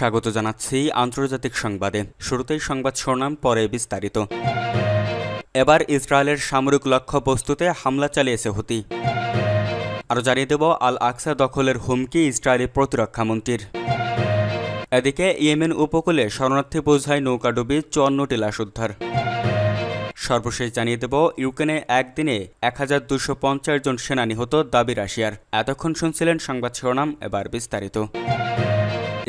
স্বাগত জানাচ্ছি আন্তর্জাতিক সংবাদে। শুরুতেই সংবাদ শিরোনাম, পরে বিস্তারিত। এবার ইসরায়েলের সামরিক লক্ষ্যবস্তুতে হামলা চালিয়েছে হুতি। আরও জানিয়ে দেব আল আকসা দখলের হুমকি ইসরায়েলি প্রতিরক্ষামন্ত্রীর। এদিকে ইয়েমেন উপকূলে শরণার্থী বোঝাই নৌকাডুবি 54টি লাশ উদ্ধার। সর্বশেষ জানিয়ে দেব ইউক্রেনে একদিনে 1250 জন সেনা নিহত দাবি রাশিয়ার। এতক্ষণ শুনছিলেন সংবাদ শিরোনাম, এবার বিস্তারিত।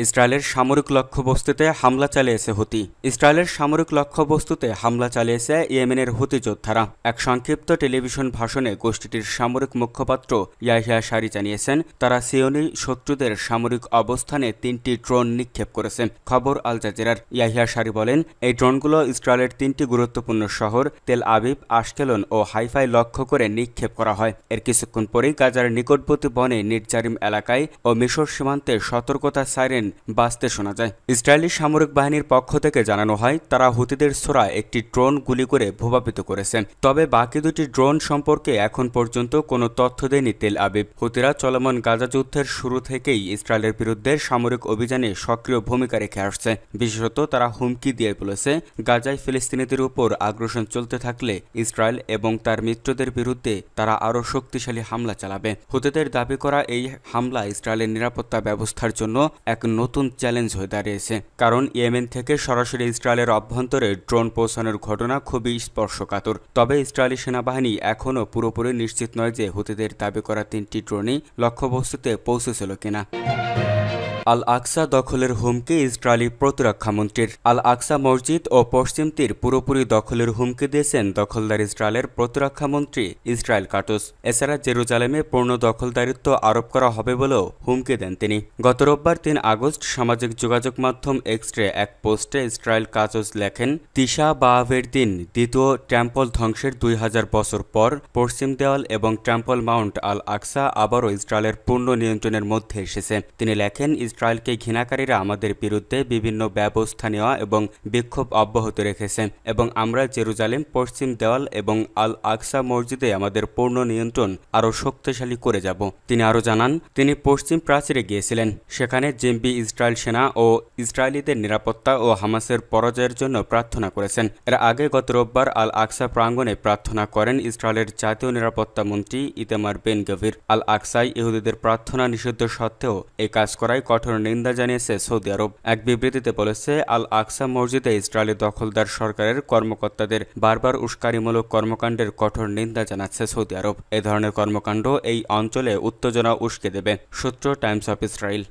ইসরায়েলের সামরিক লক্ষ্যবস্তুতে হামলা চালিয়েছে হুতি। ইসরায়েলের সামরিক লক্ষ্যবস্তুতে হামলা চালিয়েছে ইয়েমেনের হুতি যোদ্ধারা। এক সংক্ষিপ্ত টেলিভিশন ভাষণে গোষ্ঠীটির সামরিক মুখপাত্র ইয়াহিয়া সারি জানিয়েছেন, তারা সিয়নি শত্রুদের সামরিক অবস্থানে 3টি ড্রোন নিক্ষেপ করেছে। খবর আল জাজিরার। ইয়াহিয়া সারি বলেন, এই ড্রোনগুলো ইসরায়েলের 3টি গুরুত্বপূর্ণ শহর তেল আবিব, আশকেলন ও হাইফাই লক্ষ্য করে নিক্ষেপ করা হয়। এর কিছুক্ষণ পরেই গাজার নিকটবর্তী বনে নির্জারিম এলাকায় ও মিশর সীমান্তে সতর্কতা সাইরেন বাজতে শোনা যায়। ইসরায়েলি সামরিক বাহিনীর পক্ষ থেকে জানানো হয়, তারা হুতিদের ছোড়া একটি ড্রোন গুলি করে ভূপাতিত করেছে। তবে বাকি দুটি ড্রোন সম্পর্কে এখন পর্যন্ত কোনো তথ্য দেয়নি তেল আবিব। হুতিরা চলমান গাজা যুদ্ধের শুরু থেকেই ইসরায়েলের বিরুদ্ধে সামরিক অভিযানে সক্রিয় ভূমিকা রেখে আসছে। বিশেষত তারা হুমকি দিয়ে বলেছে, গাজায় ফিলিস্তিনিদের উপর আগ্রাসন চলতে থাকলে ইসরায়েল এবং তার মিত্রদের বিরুদ্ধে তারা আরও শক্তিশালী হামলা চালাবে। হুতিদের দাবি করা এই হামলা ইসরায়েলের নিরাপত্তা ব্যবস্থার জন্য এক নতুন চ্যালেঞ্জ হয়ে দাঁড়িয়েছে, কারণ ইয়েমেন থেকে সরাসরি ইসরায়েলের অভ্যন্তরে ড্রোন পৌঁছানোর ঘটনা খুবই স্পর্শকাতর। তবে ইসরায়েলি সেনাবাহিনী এখনও পুরোপুরি নিশ্চিত নয় যে হুতিদের দাবি করা 3টি ড্রোনই লক্ষ্যবস্তুতে পৌঁছেছিল কিনা। আল আকসা দখলের হুমকি ইসরায়েলি প্রতিরক্ষামন্ত্রীর। আল আকসা মসজিদ ও পশ্চিম তীর পুরোপুরি দখলের হুমকি দিয়েছেন দখলদার ইসরায়েলের প্রতিরক্ষামন্ত্রী ইসরায়েল কাটুস। এছাড়া জেরুজালেমে পূর্ণ দখলদারিত্ব আরোপ করা হবে বলেও হুমকি দেন তিনি। গত রোববার 3 আগস্ট সামাজিক যোগাযোগ মাধ্যম এক্সরে এক পোস্টে ইসরায়েল কাটুস লেখেন, তিশা বাআভের দিন দ্বিতীয় টেম্পল ধ্বংসের 2000 বছর পর পশ্চিম দেওয়াল এবং টেম্পল মাউন্ট আল আকসা আবারও ইসরায়েলের পূর্ণ নিয়ন্ত্রণের মধ্যে এসেছে। তিনি লেখেন, ইসরায়েলকে ঘৃণাকারীরা আমাদের বিরুদ্ধে বিভিন্ন ব্যবস্থা নেওয়া এবং বিক্ষোভ অব্যাহত রেখেছে এবং আমরা জেরুজালেম, পশ্চিম দেওয়াল এবং আল আকসা মসজিদে আমাদের পূর্ণ নিয়ন্ত্রণ আরও শক্তিশালী করে যাব। তিনি আরও জানান, তিনি পশ্চিম প্রাচীরে গিয়েছিলেন। সেখানে জিম্বি ইসরায়েল সেনা ও ইসরায়েলিদের নিরাপত্তা ও হামাসের পরাজয়ের জন্য প্রার্থনা করেছেন। এর আগে গত রোববার আল আকসা প্রাঙ্গণে প্রার্থনা করেন ইসরায়েলের জাতীয় নিরাপত্তা মন্ত্রী ইতামার বেন গভির। আল আকসায় ইহুদিদের প্রার্থনা নিষিদ্ধ সত্ত্বেও এই কাজ করায় কঠোর নিন্দা জানিয়েছে সৌদি আরব। এক বিবৃতিতে বলেছে, আল আকসা মসজিদে ইসরায়েলি দখলদার সরকারের কর্মকর্তাদের বারবার উস্কানিমূলক কর্মকাণ্ডের কঠোর নিন্দা জানাচ্ছে সৌদি আরব। এ ধরনের কর্মকাণ্ড এই অঞ্চলে উত্তেজনা উস্কে দেবে। সূত্র টাইমস অফ ইসরায়েল।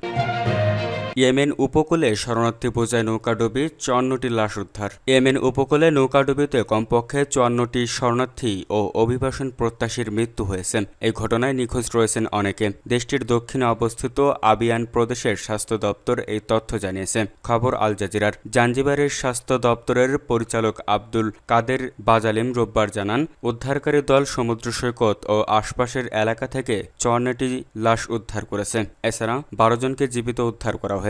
ইয়েমেন উপকূলে শরণার্থী বোঝাই নৌকাডুবি 54টি লাশ উদ্ধার। ইয়েমেন উপকূলে নৌকাডুবিতে কমপক্ষে 54টি শরণার্থী ও অভিবাসন প্রত্যাশীর মৃত্যু হয়েছে। এই ঘটনায় নিখোঁজ রয়েছেন অনেকে। দেশটির দক্ষিণে অবস্থিত আবিয়ান প্রদেশের স্বাস্থ্য দপ্তর এই তথ্য জানিয়েছে। খবর আল জাজিরার। জাঞ্জিবারের স্বাস্থ্য দপ্তরের পরিচালক আব্দুল কাদের বাজালিম রোববার জানান, উদ্ধারকারী দল সমুদ্র সৈকত ও আশপাশের এলাকা থেকে 54টি লাশ উদ্ধার করেছে। এছাড়া 12 জনকে জীবিত উদ্ধার করা হয়েছে।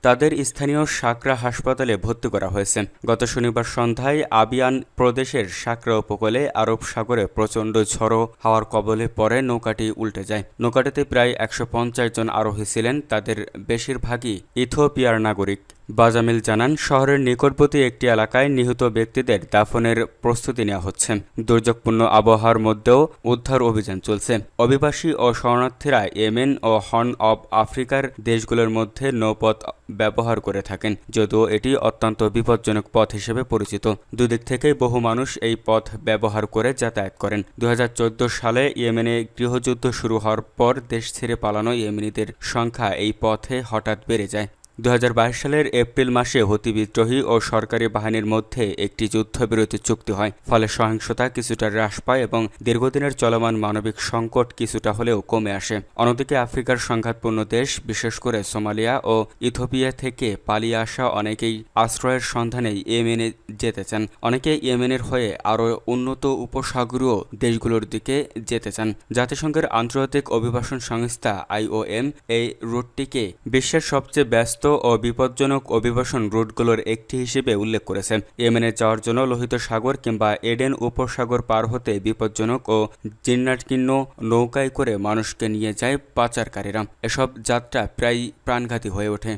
তাদের স্থানীয় সাকরা হাসপাতালে ভর্তি করা হয়েছে। গত শনিবার সন্ধ্যায় আবিয়ান প্রদেশের সাকরা উপকূলে আরব সাগরে প্রচণ্ড ঝড়ো হাওয়ার কবলে পড়ে নৌকাটি উল্টে যায়। নৌকাটিতে প্রায় 150 জন আরোহী ছিলেন, তাদের বেশিরভাগই ইথিওপিয়ার নাগরিক। বাজামিল জানান, শহরের নিকটবর্তী একটি এলাকায় নিহত ব্যক্তিদের দাফনের প্রস্তুতি নেওয়া হচ্ছে। দুর্যোগপূর্ণ আবহাওয়ার মধ্যেও উদ্ধার অভিযান চলছে। অভিবাসী ও শরণার্থীরা ইয়েমেন ও হর্ন অব আফ্রিকার দেশগুলোর মধ্যে নৌপথ ব্যবহার করে থাকেন, যদিও এটি অত্যন্ত বিপজ্জনক পথ হিসেবে পরিচিত। দুদিক থেকেই বহু মানুষ এই পথ ব্যবহার করে যাতায়াত করেন। 2014 সালে ইয়েমেনে গৃহযুদ্ধ শুরু হওয়ার পর দেশ ছেড়ে পালানো ইয়েমেনিদের সংখ্যা এই পথে হঠাৎ বেড়ে যায়। 2022 সালের এপ্রিল মাসে হুতি বিদ্রোহী ও সরকারি বাহিনীর মধ্যে একটি যুদ্ধবিরতি চুক্তি হয়। ফলে সহিংসতা কিছুটা হ্রাস পায় এবং দীর্ঘদিনের চলমান মানবিক সংকট কিছুটা হলেও কমে আসে। অন্যদিকে আফ্রিকার সংঘাতপূর্ণ দেশ, বিশেষ করে সোমালিয়া ও ইথিওপিয়া থেকে পালিয়ে আসা অনেকেই আশ্রয়ের সন্ধানে ইয়েমেনে যেতে চান। অনেকে ইয়েমেনের হয়ে আরও উন্নত উপসাগরীয় দেশগুলোর দিকে যেতে চান। জাতিসংঘের আন্তর্জাতিক অভিবাসন সংস্থা IOM এই রুটটিকে বিশ্বের সবচেয়ে ব্যস্ত ও বিপজ্জনক অভিবাসন রুটগুলোর একটি হিসেবে উল্লেখ করেছে। ইয়েমেনে যাওয়ার জন্য লোহিত সাগর কিংবা এডেন উপসাগর পার হতে বিপজ্জনক ও জীর্ণাকীর্ণ নৌকায় করে মানুষকে নিয়ে যায় পাচারকারীরা। এসব যাত্রা প্রায় প্রাণঘাতী হয়ে ওঠে।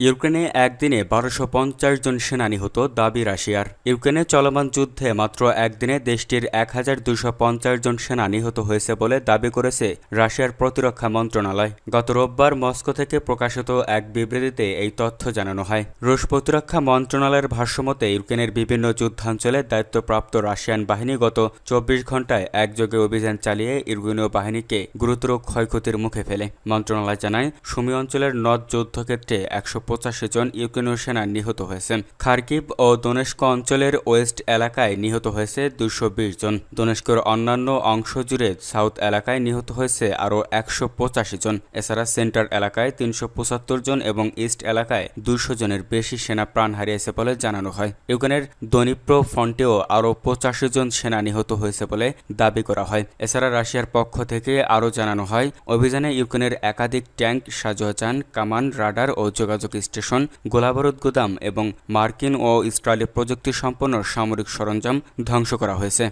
ইউক্রেনে একদিনে 1250 জন সেনা নিহত দাবি রাশিয়ার। ইউক্রেনে চলমান যুদ্ধে মাত্র একদিনে দেশটির 1250 জন সেনা নিহত হয়েছে বলে দাবি করেছে রাশিয়ার প্রতিরক্ষা মন্ত্রণালয়। গত রোববার মস্কো থেকে প্রকাশিত এক বিবৃতিতে এই তথ্য জানানো হয়। রুশ প্রতিরক্ষা মন্ত্রণালয়ের ভাষ্যমতে ইউক্রেনের বিভিন্ন যুদ্ধাঞ্চলে দায়িত্বপ্রাপ্ত রাশিয়ান বাহিনী গত 24 ঘন্টায় একযোগে অভিযান চালিয়ে ইউক্রেনীয় বাহিনীকে গুরুতর ক্ষয়ক্ষতির মুখে ফেলে। মন্ত্রণালয় জানায়, সুমি অঞ্চলের নদ যুদ্ধক্ষেত্রে 185 জন ইউক্রেনীয় সেনা নিহত হয়েছে। খার্কিভ ও দোনেস্ক অঞ্চলের ওয়েস্ট এলাকায় নিহত হয়েছে 220 জন। দোনেস্কের অন্যান্য অংশ জুড়ে সাউথ এলাকায় নিহত হয়েছে আরও 185 জন। এছাড়া সেন্টার এলাকায় 375 জন এবং ইস্ট এলাকায় 200 জনের বেশি সেনা প্রাণ হারিয়েছে বলে জানানো হয়। ইউক্রেনের দনিপ্রো ফ্রন্টেও আরও 85 জন সেনা নিহত হয়েছে বলে দাবি করা হয়। এছাড়া রাশিয়ার পক্ষ থেকে আরও জানানো হয়, অভিযানে ইউক্রেনের একাধিক ট্যাঙ্ক, সাজোয়ান, কামান, রাডার ও যোগাযোগ স্টেশন, গোলাবারুদ গুদাম এবং মার্কিন ও ইসরায়েলি প্রযুক্তি সম্পন্ন সামরিক সরঞ্জাম ধ্বংস করা হয়েছে।